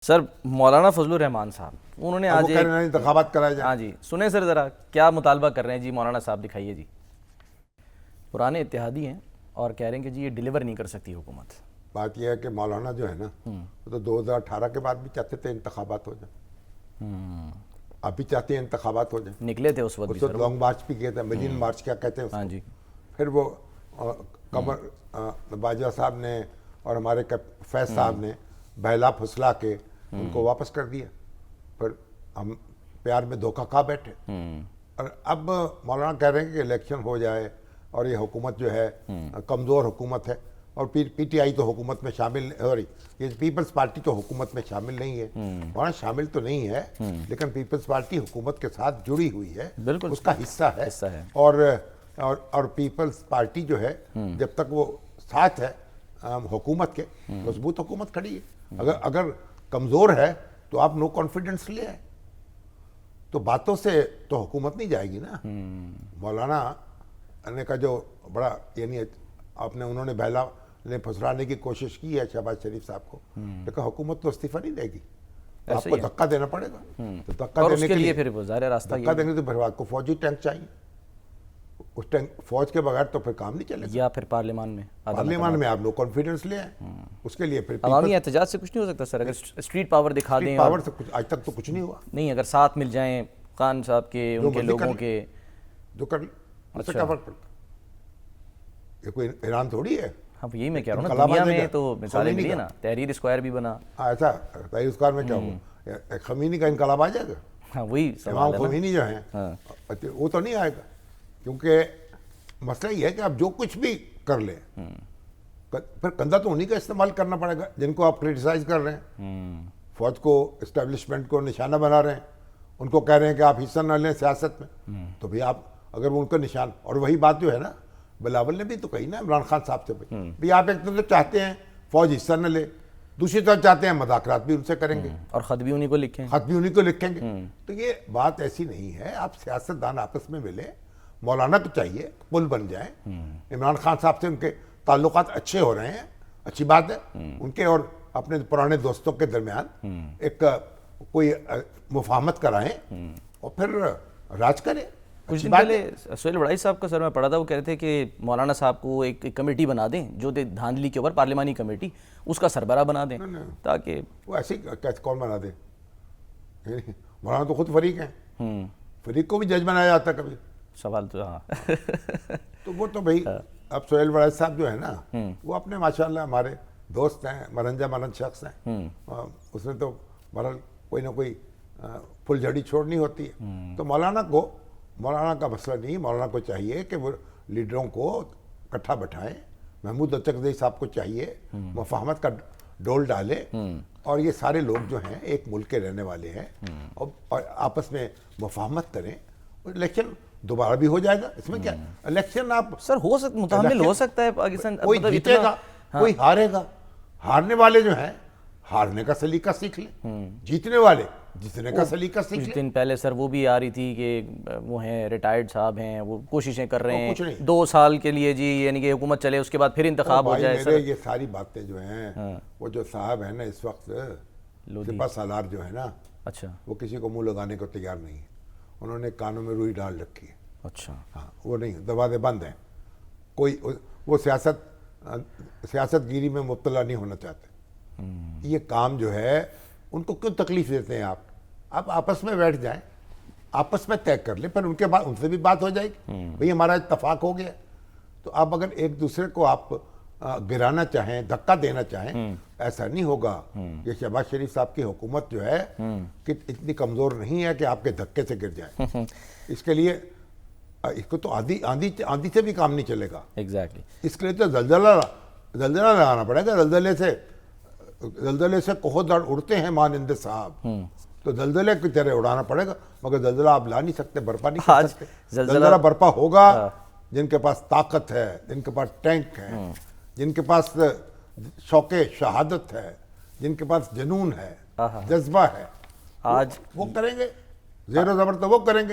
سر مولانا فضل الرحمان صاحب انہوں نے آج انتخابات کرائے جائیں. ہاں جی سنیں سر ذرا کیا مطالبہ کر رہے ہیں جی مولانا صاحب، دکھائیے جی. پرانے اتحادی ہیں اور کہہ رہے ہیں کہ جی یہ ڈیلیور نہیں کر سکتی حکومت. بات یہ ہے کہ مولانا جو ہے نا وہ تو 2018 کے بعد بھی چاہتے تھے انتخابات ہو جائیں. اب بھی چاہتے ہیں انتخابات ہو جائیں. نکلے تھے اس وقت بھی سر، لانگ مارچ بھی کیا تھا، ملین مارچ کیا کہتے ہیں اس کو. ہاں جی. پھر وہ قمر باجوہ صاحب نے اور ہمارے فیض صاحب نے بہلا پھسلا کے ان کو واپس کر دیا. پھر ہم پیار میں دھوکہ کھا بیٹھے. اور اب مولانا کہہ رہے ہیں کہ الیکشن ہو جائے اور یہ حکومت جو ہے کمزور حکومت ہے، اور پی ٹی آئی تو حکومت میں شامل، سوری یہ پیپلز پارٹی تو حکومت میں شامل نہیں ہے. مولانا شامل تو نہیں ہے لیکن پیپلز پارٹی حکومت کے ساتھ جڑی ہوئی ہے، بالکل اس کا حصہ ہے. اور پیپلز پارٹی جو ہے جب تک وہ ساتھ ہے حکومت کے، مضبوط حکومت کھڑی ہے. اگر کمزور ہے تو آپ نو کانفیڈنس لے آئے، تو باتوں سے تو حکومت نہیں جائے گی نا. مولانا نے کا جو بڑا یعنی انہوں نے بہلا نے پھسلانے کی کوشش کی ہے شہباز شریف صاحب کو، لیکن حکومت تو استعفیٰ نہیں دے گی، آپ کو دھکا دینا پڑے گا. تو دھکا دینے کے لیے پھر ظاہر راستہ دھکا دینے تو پھر آپ کو فوجی ٹینک چاہیے. اس ٹینک فوج کے بغیر تو پھر کام نہیں چلے گا. یا پھر پارلیمان میں آپ لوگ کانفیڈنس لے آئیں. اس کے لیے پھر عوامی احتجاج سے کچھ نہیں ہو سکتا سر؟ اگر اسٹریٹ پاور دکھا دیں، پاور سے کچھ آج تک تو کچھ نہیں ہوا. نہیں، اگر ساتھ مل جائیں خان صاحب کے، ان کے لوگوں کے، جو کر اس سے کیا فرق پڑتا؟ یہ کوئی ایران تھوڑی ہے. ہاں یہی میں کہہ رہا ہوں نا، دنیا میں تو مثالیں ملی ہیں نا، تحریر اسکوائر بھی بنا. ایسا تحریر اسکوائر میں کیا ہوا؟ خمینی کا انقلاب آ جائے گا. ہاں وہی امام خمینی جو ہیں وہ تو نہیں آئے گا، کیونکہ مسئلہ یہ ہے کہ آپ جو کچھ بھی کر لیں پھر کندھا تو انہی کا استعمال کرنا پڑے گا جن کو آپ کرٹیسائز کر رہے ہیں. فوج کو، اسٹیبلشمنٹ کو نشانہ بنا رہے ہیں، ان کو کہہ رہے ہیں کہ آپ حصہ نہ لیں سیاست میں، تو بھی آپ اگر وہ ان کا نشان. اور وہی بات جو ہے نا بلاول نے بھی تو کہی نا عمران خان صاحب سے، بھی آپ ایک طرف چاہتے ہیں فوج حصہ نہ لے، دوسری طرف چاہتے ہیں مذاکرات بھی ان سے کریں گے، اور خط بھی انہی کو لکھیں گے. تو یہ بات ایسی نہیں ہے. آپ سیاستدان آپس میں ملیں. مولانا کو چاہیے پل بن جائیں. عمران خان صاحب سے ان کے تعلقات اچھے ہو رہے ہیں، اچھی بات ہے. ان کے اور اپنے پرانے دوستوں کے درمیان ایک کوئی مفاہمت کرائیں اور پھر راج کریں. کچھ دن پہلے سہیل وڑائی صاحب کا سر میں پڑھا تھا، وہ کہہ رہے تھے کہ مولانا صاحب کو ایک کمیٹی بنا دیں جو دھاندلی کے اوپر، پارلیمانی کمیٹی، اس کا سربراہ بنا دیں تاکہ وہ ایسے کون بنا دے. مولانا تو خود فریق ہیں، فریق کو بھی جج بنایا جاتا کبھی. سوال تو ہاں تو وہ تو بھائی اب سہیل وڑائی صاحب جو ہے نا وہ اپنے ماشاءاللہ ہمارے دوست ہیں، مرنجہ مرن شخص ہیں. اس نے تو بہرحال کوئی نہ کوئی پھل جھڑی چھوڑنی ہوتی ہے. تو مولانا کا مسئلہ نہیں. مولانا کو چاہیے کہ وہ لیڈروں کو اکٹھا بٹھائیں. محمود اچکزئی صاحب کو چاہیے مفاہمت کا ڈول ڈالے، اور یہ سارے لوگ جو ہیں ایک ملک کے رہنے والے ہیں اور آپس میں مفاہمت کریں. الیکشن دوبارہ بھی ہو جائے گا، اس میں کیا. الیکشن آپ سر متحمل ہو سکتا ہے پاکستان. کوئی جیتے گا، کوئی ہارے گا. ہارنے والے جو ہیں ہارنے کا سلیقہ سیکھ لیں، جیتنے والے جیتنے کا سلیقہ سیکھ لیں. کچھ دن پہلے سر وہ بھی آ رہی تھی کہ وہ ہیں ریٹائرڈ صاحب ہیں، وہ کوششیں کر رہے ہیں 2 سال کے لیے جی، یعنی کہ حکومت چلے اس کے بعد پھر انتخاب ہو جائے. میرے یہ ساری باتیں جو ہیں وہ جو صاحب ہیں نا اس وقت سپہ سالار جو ہے نا، اچھا وہ کسی کو منہ لگانے کو تیار نہیں ہے. انہوں نے کانوں میں روئی ڈال رکھی ہے. اچھا ہاں وہ نہیں، دروازے بند ہیں. کوئی وہ سیاست گیری میں مبتلا نہیں ہونا چاہتے. یہ کام جو ہے ان کو کیوں تکلیف دیتے ہیں آپ آپس میں بیٹھ جائیں، آپس میں طے کر لیں، پھر ان کے بعد ان سے بھی بات ہو جائے گی. بھئی ہمارا اتفاق ہو گیا. تو آپ اگر ایک دوسرے کو آپ گرانا چاہیں، دھکا دینا چاہیں، ایسا نہیں ہوگا. یہ شہباز شریف صاحب کی حکومت جو ہے کہ اتنی کمزور نہیں ہے کہ آپ کے دھکے سے گر جائے. اس کے لیے اس کو تو آندھی سے بھی کام نہیں چلے گا. ایگزیکٹلی. اس کے لیے تو زلزلہ لگانا پڑے گا. زلزلے سے کوہدار اڑتے ہیں مانند صاحب، تو زلزلے کی طرح اڑانا پڑے گا. مگر زلزلہ آپ لا نہیں سکتے، برپا نہیں کر سکتے. زلزلہ برپا ہوگا جن کے پاس طاقت ہے، جن کے پاس ٹینک ہے، جن کے پاس شوق شہادت ہے، جن کے پاس جنون ہے، جذبہ ہے. آج وہ کریں گے، زیر و زبر تو وہ کریں گے.